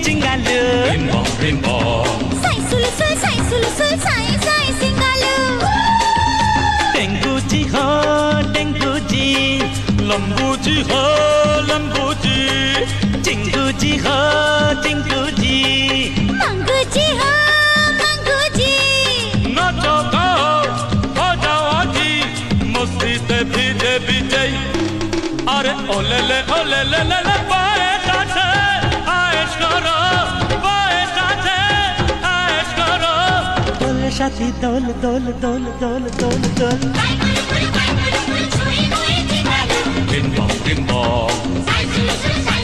চিঙ্গালু সাই সুলু সুল সাই সুলু সুল সাই সাই সিঙ্গালু টেঙ্গুজি হো টেঙ্গুজি লম্বুজি হো লম্বুজি চিঙ্গুজি হো চিঙ্গুজি মাঙ্গুজি হো মাঙ্গুজি নাচো গাও हो जाओ आजी मस्ती से भीजे भीजे अरे ओले ले पाए साथे आएश करो पाए साथे आएश करो दोले साथी दोल दोल दोल दोल दोल दोल बिन बॉम साई सुलु सुलु साई